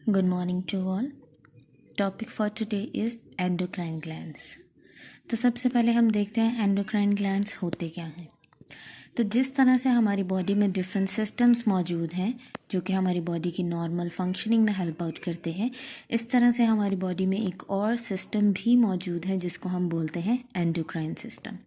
Good morning to all. Topic for today is endocrine glands. तो सबसे पहले हम देखते हैं एंडोक्राइन ग्लैंड्स होते क्या हैं। तो जिस तरह से हमारी बॉडी में डिफरेंट सिस्टम्स मौजूद हैं जो कि हमारी बॉडी की नॉर्मल फंक्शनिंग में हेल्प आउट करते हैं, इस तरह से हमारी बॉडी में एक और सिस्टम भी मौजूद है जिसको हम बोलते हैं एंडोक्राइन सिस्टम।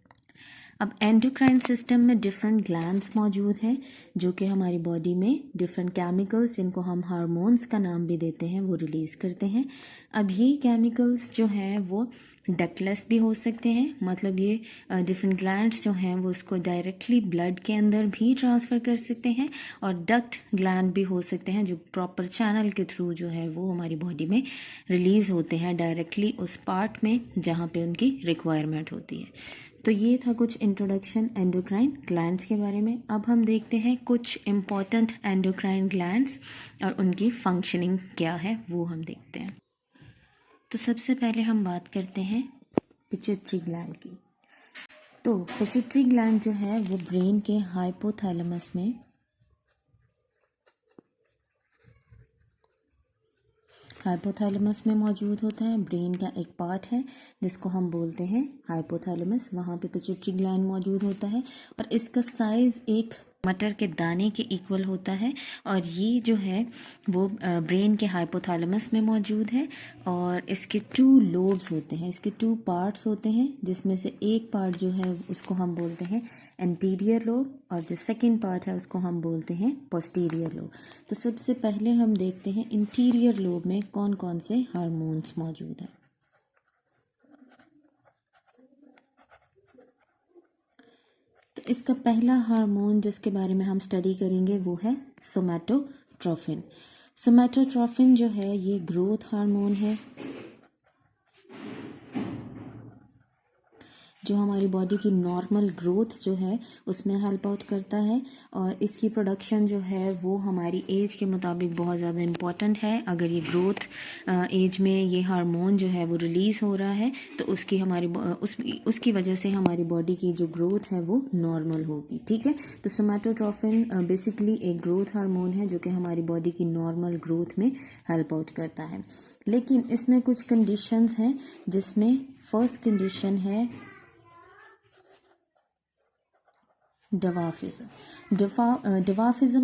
अब एंडोक्राइन सिस्टम में डिफरेंट ग्लैंड्स मौजूद हैं जो कि हमारी बॉडी में डिफरेंट केमिकल्स, जिनको हम हार्मोन्स का नाम भी देते हैं, वो रिलीज़ करते हैं। अब ये केमिकल्स जो हैं वो डक्टलेस भी हो सकते हैं, मतलब ये डिफरेंट ग्लैंड्स जो हैं वो उसको डायरेक्टली ब्लड के अंदर भी ट्रांसफ़र कर सकते हैं, और डक्ट ग्लैंड भी हो सकते हैं जो प्रॉपर चैनल के थ्रू जो है वो हमारी बॉडी में रिलीज़ होते हैं डायरेक्टली उस पार्ट में जहाँ पे उनकी रिक्वायरमेंट होती है। तो ये था कुछ इंट्रोडक्शन एंडोक्राइन ग्लैंड्स के बारे में। अब हम देखते हैं कुछ इम्पॉर्टेंट एंडोक्राइन ग्लैंड्स और उनकी फंक्शनिंग क्या है वो हम देखते हैं। तो सबसे पहले हम बात करते हैं पिट्यूटरी ग्लैंड की। तो पिट्यूटरी ग्लैंड जो है वो ब्रेन के हाइपोथैलेमस में मौजूद होता है। ब्रेन का एक पार्ट है जिसको हम बोलते हैं हाइपोथैलेमस, वहाँ पे पिट्यूटरी ग्लैंड मौजूद होता है और इसका साइज़ एक मटर के दाने के इक्वल होता है। और ये जो है वो ब्रेन के हाइपोथैलेमस में मौजूद है और इसके 2 लोब्स होते हैं, इसके 2 पार्ट्स होते हैं, जिसमें से एक पार्ट जो है उसको हम बोलते हैं एंटीरियर लोब और जो सेकंड पार्ट है उसको हम बोलते हैं पोस्टीरियर लोब। तो सबसे पहले हम देखते हैं इंटीरियर लोब में कौन कौन से हार्मोन्स मौजूद हैं। तो इसका पहला हार्मोन जिसके बारे में हम स्टडी करेंगे वो है सोमैटोट्रोफिन। सोमैटोट्रोफिन जो है ये ग्रोथ हार्मोन है जो हमारी बॉडी की नॉर्मल ग्रोथ जो है उसमें हेल्प आउट करता है, और इसकी प्रोडक्शन जो है वो हमारी एज के मुताबिक बहुत ज़्यादा इम्पॉर्टेंट है। अगर ये ग्रोथ एज में ये हार्मोन जो है वो रिलीज़ हो रहा है तो उसकी वजह से हमारी बॉडी की जो ग्रोथ है वो नॉर्मल होगी। ठीक है, तो सोमैटोट्रोफिन बेसिकली एक ग्रोथ हार्मोन है जो कि हमारी बॉडी की नॉर्मल ग्रोथ में हेल्प आउट करता है। लेकिन इसमें कुछ कंडीशंस हैं, जिसमें फर्स्ट कंडीशन है डवाफिज्म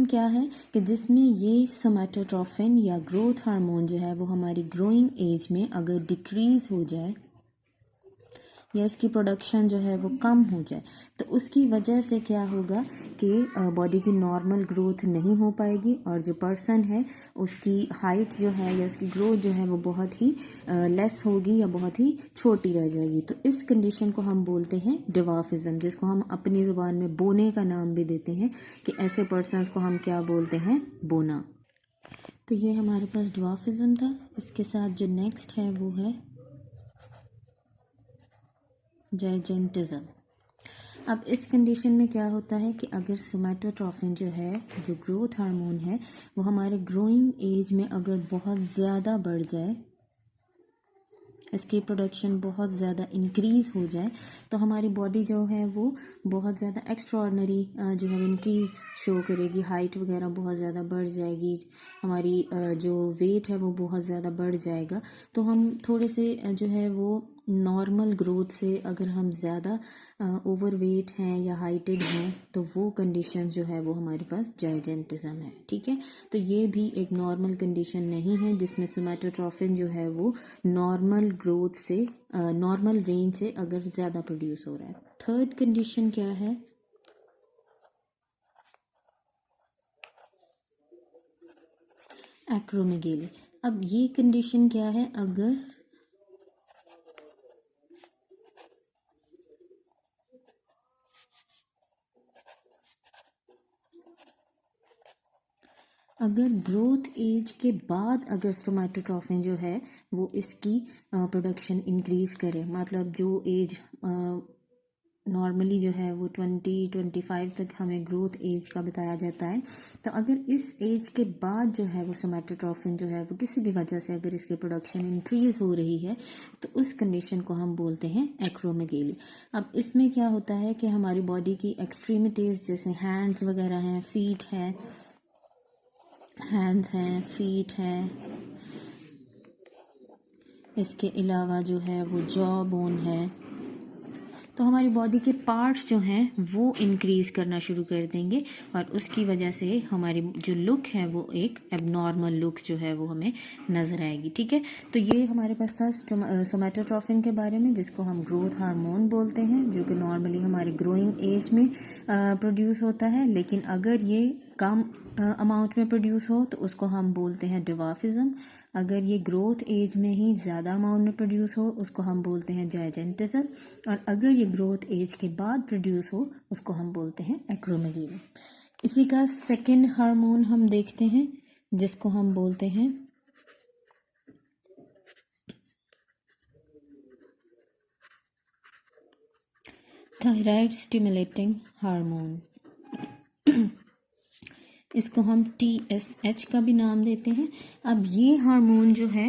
क्या है कि जिसमें ये सोमैटोट्रोफिन या ग्रोथ हार्मोन जो है वो हमारी ग्रोइंग एज में अगर डिक्रीज हो जाए या इसकी प्रोडक्शन जो है वो कम हो जाए तो उसकी वजह से क्या होगा कि बॉडी की नॉर्मल ग्रोथ नहीं हो पाएगी और जो पर्सन है उसकी हाइट जो है या उसकी ग्रोथ जो है वो बहुत ही लेस होगी या बहुत ही छोटी रह जाएगी। तो इस कंडीशन को हम बोलते हैं डिवाफिज्म, जिसको हम अपनी ज़ुबान में बोने का नाम भी देते हैं कि ऐसे पर्सनस को हम क्या बोलते हैं, बोना। तो ये हमारे पास डिवाफिज्म था। इसके साथ जो नेक्स्ट है वो है जाइजेंटिज्म। अब इस कंडीशन में क्या होता है कि अगर सोमैटोट्रोफिन जो है, जो ग्रोथ हार्मोन है, वो हमारे ग्रोइंग एज में अगर बहुत ज़्यादा बढ़ जाए, इसकी प्रोडक्शन बहुत ज़्यादा इंक्रीज़ हो जाए, तो हमारी बॉडी जो है वो बहुत ज़्यादा एक्स्ट्रॉर्डनरी जो है इंक्रीज़ शो करेगी, हाइट वगैरह बहुत ज़्यादा बढ़ जाएगी, हमारी जो वेट है वो बहुत ज़्यादा बढ़ जाएगा। तो हम थोड़े से जो है वो नॉर्मल ग्रोथ से अगर हम ज़्यादा ओवरवेट हैं या हाइटेड हैं तो वो कंडीशन जो है वो हमारे पास जाइजेंटिज्म है। ठीक है, तो ये भी एक नॉर्मल कंडीशन नहीं है जिसमें सोमैटोट्रोफिन जो है वो नॉर्मल ग्रोथ से नॉर्मल रेंज से अगर ज़्यादा प्रोड्यूस हो रहा है। थर्ड कंडीशन क्या है, एक्रोमेगेली। अब ये कंडीशन क्या है, अगर ग्रोथ एज के बाद अगर सोमैटोट्रोफिन जो है वो इसकी प्रोडक्शन इंक्रीज़ करे, मतलब जो एज नॉर्मली जो है वो 20-25 तक हमें ग्रोथ एज का बताया जाता है, तो अगर इस एज के बाद जो है वो सोमैटोट्रोफिन जो है वो किसी भी वजह से अगर इसकी प्रोडक्शन इंक्रीज़ हो रही है तो उस कंडीशन को हम बोलते हैं एक्रोमेगेली। अब इसमें क्या होता है कि हमारी बॉडी की एक्सट्रीमिटीज़ जैसे हैंड्स वगैरह हैं, फीट हैं, इसके अलावा जो है वो जॉ बोन है। तो हमारी बॉडी के पार्ट्स जो हैं वो इंक्रीज़ करना शुरू कर देंगे और उसकी वजह से हमारी जो लुक है वो एक एबनॉर्मल लुक जो है वो हमें नज़र आएगी। ठीक है, तो ये हमारे पास था सोमेटोट्रोफिन के बारे में, जिसको हम ग्रोथ हार्मोन बोलते हैं, जो कि नॉर्मली हमारे ग्रोइंग एज में प्रोड्यूस होता है। लेकिन अगर ये कम अमाउंट में प्रोड्यूस हो तो उसको हम बोलते हैं डिवार्फिज्म। अगर ये ग्रोथ एज में ही ज़्यादा अमाउंट में प्रोड्यूस हो उसको हम बोलते हैं जायजेंटिज्म। और अगर ये ग्रोथ एज के बाद प्रोड्यूस हो उसको हम बोलते हैं एक्रोमेगाली। इसी का सेकंड हार्मोन हम देखते हैं, जिसको हम बोलते हैं थायराइड स्टिमुलेटिंग हार्मोन। इसको हम TSH का भी नाम देते हैं। अब ये हार्मोन जो है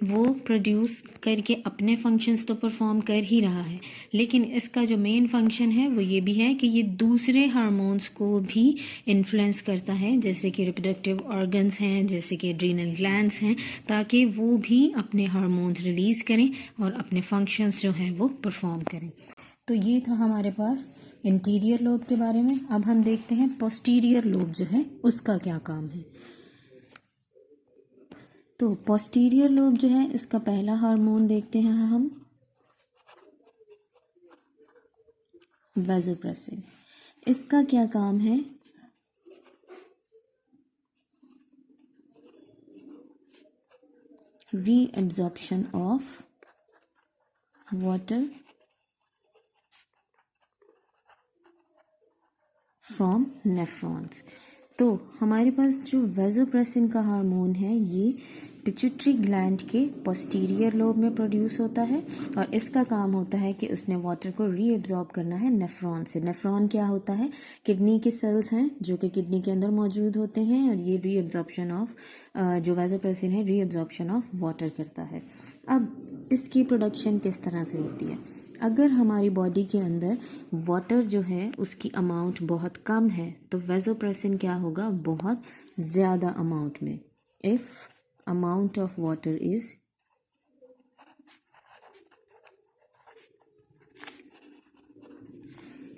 वो प्रोड्यूस करके अपने फंक्शंस तो परफॉर्म कर ही रहा है, लेकिन इसका जो मेन फंक्शन है वो ये भी है कि ये दूसरे हार्मोन्स को भी इन्फ्लुएंस करता है, जैसे कि रिप्रोडक्टिव ऑर्गन्स हैं, जैसे कि एड्रीनल ग्लैंड्स हैं, ताकि वो भी अपने हार्मोन्स रिलीज़ करें और अपने फंक्शंस जो हैं वो परफॉर्म करें। तो ये था हमारे पास इंटीरियर लोब के बारे में। अब हम देखते हैं पोस्टीरियर लोब जो है उसका क्या काम है। तो पोस्टीरियर लोब जो है इसका पहला हार्मोन देखते हैं हम वैसोप्रेसिन। इसका क्या काम है? Reabsorption of water from nephrons. तो हमारे पास जो वैसोप्रेसिन का हार्मोन है ये पिट्यूटरी ग्लैंड के पोस्टीरियर लोब में प्रोड्यूस होता है और इसका काम होता है कि उसने वाटर को रीअब्जॉर्ब करना है नेफ्रॉन से। नेफ्रॉन क्या होता है? किडनी के सेल्स हैं जो कि किडनी के अंदर मौजूद होते हैं और ये रीअब्जॉर्प्शन ऑफ जो वैसोप्रेसिन है रीअब्जॉर्प्शन ऑफ वाटर करता है। अब इसकी प्रोडक्शन किस तरह से होती है? अगर हमारी बॉडी के अंदर वाटर जो है उसकी अमाउंट बहुत कम है तो वैसोप्रेसिन क्या होगा? बहुत ज़्यादा अमाउंट में। If amount of water is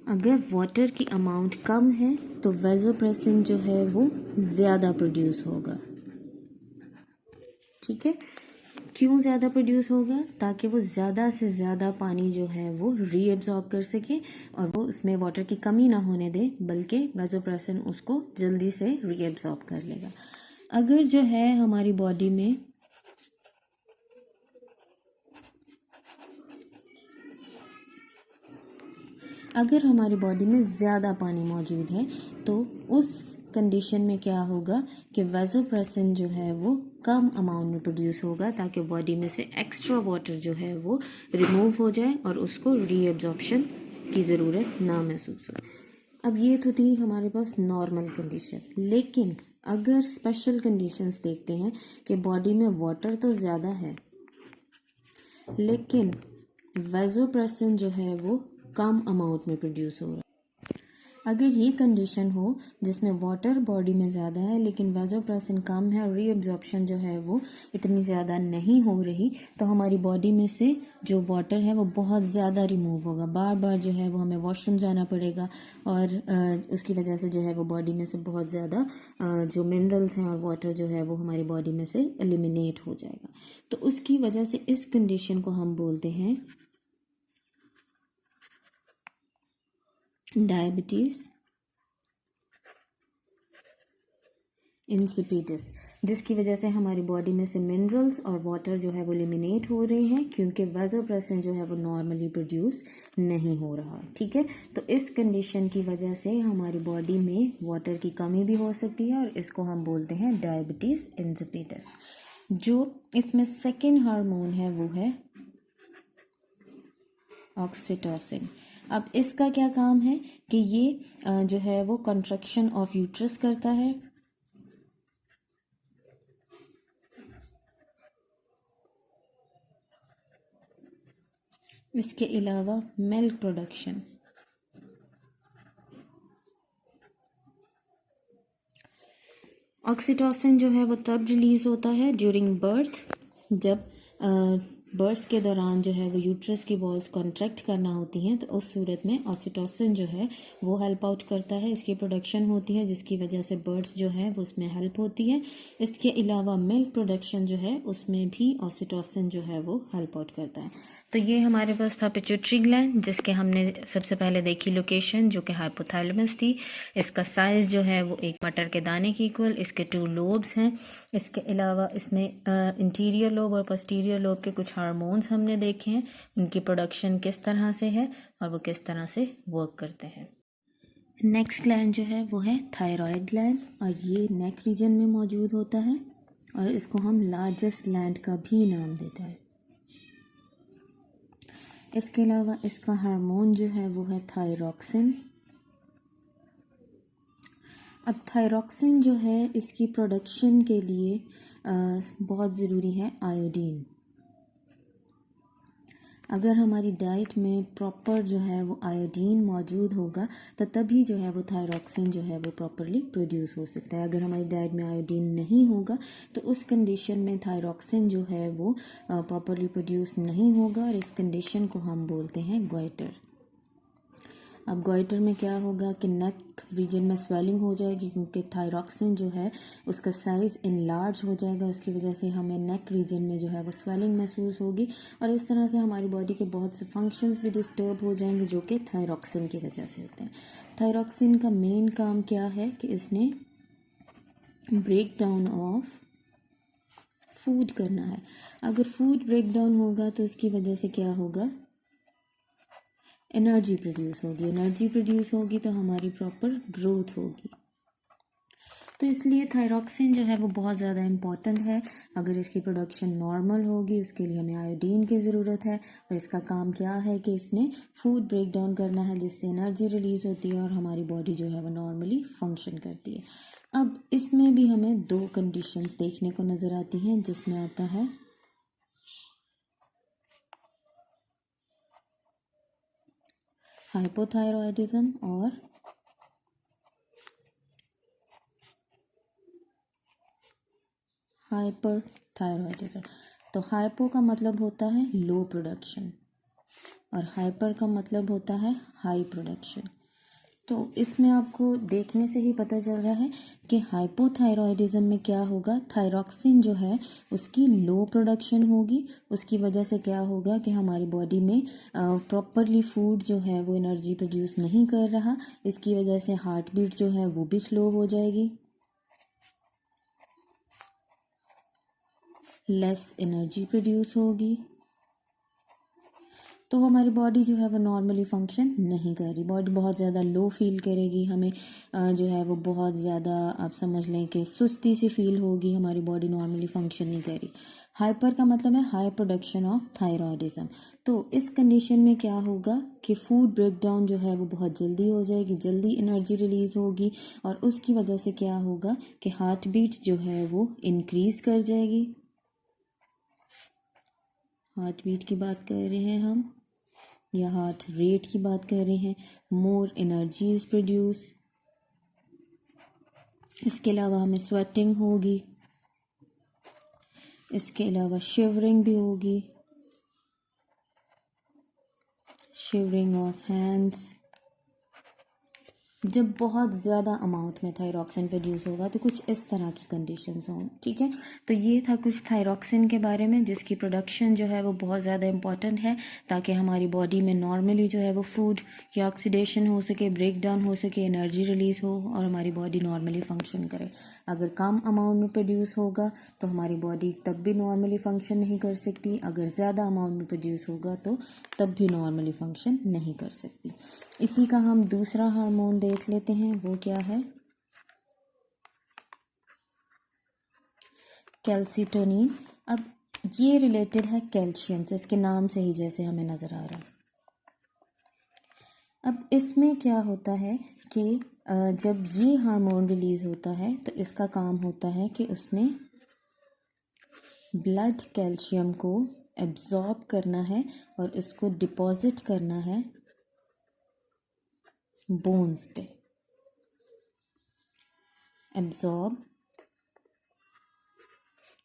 अगर वाटर की अमाउंट कम है तो वैसोप्रेसिन जो है वो ज़्यादा प्रोड्यूस होगा। ठीक है, क्यों ज़्यादा प्रोड्यूस होगा? ताकि वो ज़्यादा से ज़्यादा पानी जो है वो रीअब्जॉर्ब कर सके और वो उसमें वाटर की कमी ना होने दे, बल्कि वैसोप्रेसिन उसको जल्दी से रीअब्जॉर्ब कर लेगा। अगर जो है हमारी बॉडी में अगर हमारी बॉडी में ज़्यादा पानी मौजूद है तो उस कंडीशन में क्या होगा कि वैसोप्रेसिन जो है वो कम अमाउंट में प्रोड्यूस होगा, ताकि बॉडी में से एक्स्ट्रा वाटर जो है वो रिमूव हो जाए और उसको रीअब्जॉर्प्शन की ज़रूरत ना महसूस हो। अब ये तो थी हमारे पास नॉर्मल कंडीशन, लेकिन अगर स्पेशल कंडीशंस देखते हैं कि बॉडी में वाटर तो ज़्यादा है लेकिन वैसोप्रेसिन जो है वो कम अमाउंट में प्रोड्यूस हो रहा है। अगर ये कंडीशन हो जिसमें वाटर बॉडी में ज़्यादा है लेकिन वैसोप्रेसिन कम है और रीअब्जॉर्प्शन जो है वो इतनी ज़्यादा नहीं हो रही, तो हमारी बॉडी में से जो वाटर है वो बहुत ज़्यादा रिमूव होगा। बार बार जो है वो हमें वॉशरूम जाना पड़ेगा और उसकी वजह से जो है वो बॉडी में से बहुत ज़्यादा जो मिनरल्स हैं और वाटर जो है वो हमारी बॉडी में से एलिमिनेट हो जाएगा। तो उसकी वजह से इस कंडीशन को हम बोलते हैं डायबिटीज़ इंसिपिडस, जिसकी वजह से हमारी बॉडी में से मिनरल्स और वाटर जो है वो एलिमिनेट हो रहे हैं क्योंकि वैसोप्रेसिन जो है वो नॉर्मली प्रोड्यूस नहीं हो रहा। ठीक है, तो इस कंडीशन की वजह से हमारी बॉडी में वाटर की कमी भी हो सकती है और इसको हम बोलते हैं डायबिटीज़ इंसिपिडस। जो इसमें सेकेंड हार्मोन है वो है ऑक्सीटोसिन। अब इसका क्या काम है कि ये जो है वो कंट्रैक्शन ऑफ यूट्रस करता है इसके अलावा मिल्क प्रोडक्शन। ऑक्सीटोसिन जो है वो तब रिलीज़ होता है ड्यूरिंग बर्थ, जब बर्थ के दौरान जो है वो यूट्रस की वॉल्स कॉन्ट्रैक्ट करना होती हैं, तो उस सूरत में ऑक्सीटोसिन जो है वो हेल्प आउट करता है, इसकी प्रोडक्शन होती है जिसकी वजह से बर्ड्स जो है वो उसमें हेल्प होती है। इसके अलावा मिल्क प्रोडक्शन जो है उसमें भी ऑक्सीटोसिन जो है वो हेल्प आउट करता है। तो ये हमारे पास था पिट्यूटरी ग्लैंड, जिसके हमने सबसे पहले देखी लोकेशन जो कि हाइपोथैलेमस थी। इसका साइज़ जो है वो एक मटर के दाने के इक्वल, इसके 2 लोब्स हैं। इसके अलावा इसमें इंटीरियर लोब और पोस्टीरियर लोब के कुछ हार्मोन्स हमने देखे हैं, उनकी प्रोडक्शन किस तरह से है और वो किस तरह से वर्क करते हैं। नेक्स्ट ग्लैंड जो है वो है थायराइड ग्लैंड, और ये नेक रीजन में मौजूद होता है और इसको हम लार्जेस्ट ग्लैंड का भी नाम देता है। इसके अलावा इसका हार्मोन जो है वो है थायरॉक्सिन। अब थायरॉक्सिन जो है इसकी प्रोडक्शन के लिए बहुत ज़रूरी है आयोडीन। अगर हमारी डाइट में प्रॉपर जो है वो आयोडीन मौजूद होगा तो तभी जो है वो थायरॉक्सिन जो है वो प्रॉपरली प्रोड्यूस हो सकता है। अगर हमारी डाइट में आयोडीन नहीं होगा तो उस कंडीशन में थायरॉक्सिन जो है वो प्रॉपरली प्रोड्यूस नहीं होगा, और इस कंडीशन को हम बोलते हैं गॉइटर। अब गॉइटर में क्या होगा कि नेक रीजन में स्वेलिंग हो जाएगी, क्योंकि थायरॉक्सिन जो है उसका साइज़ इनलार्ज हो जाएगा, उसकी वजह से हमें नेक रीजन में जो है वो स्वेलिंग महसूस होगी, और इस तरह से हमारी बॉडी के बहुत से फंक्शंस भी डिस्टर्ब हो जाएंगे जो कि थायरॉक्सिन की वजह से होते हैं। थायरॉक्सिन का मेन काम क्या है कि इसने ब्रेक डाउन ऑफ फूड करना है। अगर फूड ब्रेक डाउन होगा तो उसकी वजह से क्या होगा, एनर्जी प्रोड्यूस होगी। एनर्जी प्रोड्यूस होगी तो हमारी प्रॉपर ग्रोथ होगी। तो इसलिए थायरॉक्सिन जो है वो बहुत ज़्यादा इम्पॉर्टेंट है। अगर इसकी प्रोडक्शन नॉर्मल होगी उसके लिए हमें आयोडीन की ज़रूरत है, और इसका काम क्या है कि इसने फूड ब्रेक डाउन करना है जिससे एनर्जी रिलीज़ होती है और हमारी बॉडी जो है वो नॉर्मली फंक्शन करती है। अब इसमें भी हमें 2 कंडीशंस देखने को नज़र आती हैं, जिसमें आता है हाइपोथायरॉयडिज्म और हाइपरथायरॉयडिज्म। तो हाइपो का मतलब होता है लो प्रोडक्शन और हाइपर का मतलब होता है हाई प्रोडक्शन। तो इसमें आपको देखने से ही पता चल रहा है कि हाइपोथायरॉयडिज्म में क्या होगा, थायरॉक्सिन जो है उसकी लो प्रोडक्शन होगी। उसकी वजह से क्या होगा कि हमारी बॉडी में प्रॉपरली फूड जो है वो एनर्जी प्रोड्यूस नहीं कर रहा, इसकी वजह से हार्ट बीट जो है वो भी स्लो हो जाएगी, लेस एनर्जी प्रोड्यूस होगी, तो हमारी बॉडी जो है वो नॉर्मली फंक्शन नहीं कर रही। बॉडी बहुत ज़्यादा लो फील करेगी, हमें जो है वो बहुत ज़्यादा आप समझ लें कि सुस्ती सी फील होगी, हमारी बॉडी नॉर्मली फंक्शन नहीं कर रही। हाइपर का मतलब है हाई प्रोडक्शन ऑफ थायरॉयडिज्म। तो इस कंडीशन में क्या होगा कि फूड ब्रेक डाउन जो है वो बहुत जल्दी हो जाएगी, जल्दी एनर्जी रिलीज़ होगी, और उसकी वजह से क्या होगा कि हार्ट बीट जो है वो इंक्रीज़ कर जाएगी। हार्ट बीट की बात कर रहे हैं हम, या हार्ट रेट की बात कर रहे हैं। More energy is produce. इसके अलावा हमें स्वेटिंग होगी, इसके अलावा शिवरिंग भी होगी, शिवरिंग ऑफ हैंड्स। जब बहुत ज़्यादा अमाउंट में थायरॉक्सिन प्रोड्यूस होगा तो कुछ इस तरह की कंडीशंस हों। ठीक है, तो ये था कुछ थायरॉक्सिन के बारे में, जिसकी प्रोडक्शन जो है वो बहुत ज़्यादा इंपॉर्टेंट है ताकि हमारी बॉडी में नॉर्मली जो है वो फूड की ऑक्सीडेशन हो सके, ब्रेक डाउन हो सके, एनर्जी रिलीज़ हो और हमारी बॉडी नॉर्मली फंक्शन करे। अगर कम अमाउंट में प्रोड्यूस होगा तो हमारी बॉडी तब भी नॉर्मली फंक्शन नहीं कर सकती, अगर ज़्यादा अमाउंट में प्रोड्यूस होगा तो तब भी नॉर्मली फंक्शन नहीं कर सकती। इसी का हम दूसरा हार्मोन देख लेते हैं, वो क्या है, कैल्सीटोनिन। अब ये रिलेटेड है कैल्शियम से, इसके नाम से ही जैसे हमें नज़र आ रहा है। अब इसमें क्या होता है कि जब ये हार्मोन रिलीज़ होता है तो इसका काम होता है कि उसने ब्लड कैल्शियम को एब्जॉर्ब करना है और इसको डिपॉजिट करना है बोन्स पे। Absorb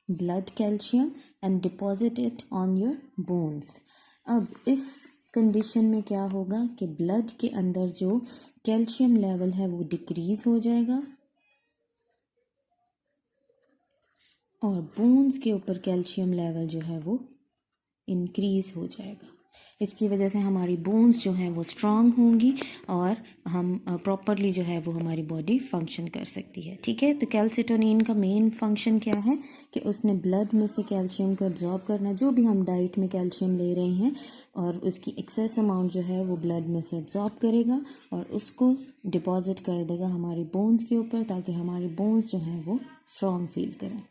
blood calcium and deposit it on your bones. अब इस कंडीशन में क्या होगा कि ब्लड के अंदर जो कैल्शियम लेवल है वो डिक्रीज हो जाएगा और बोन्स के ऊपर कैल्शियम लेवल जो है वो इंक्रीज हो जाएगा। इसकी वजह से हमारी बोन्स जो हैं वो स्ट्रांग होंगी और हम प्रॉपरली जो है वो हमारी बॉडी फंक्शन कर सकती है। ठीक है, तो कैल्सिटोनिन का मेन फंक्शन क्या है कि उसने ब्लड में से कैल्शियम को एब्जॉर्ब करना, जो भी हम डाइट में कैल्शियम ले रहे हैं और उसकी एक्सेस अमाउंट जो है वो ब्लड में से एब्जॉर्ब करेगा और उसको डिपॉजिट कर देगा हमारी बोन्स के ऊपर, ताकि हमारी बोन्स जो हैं वो स्ट्रांग फील करें।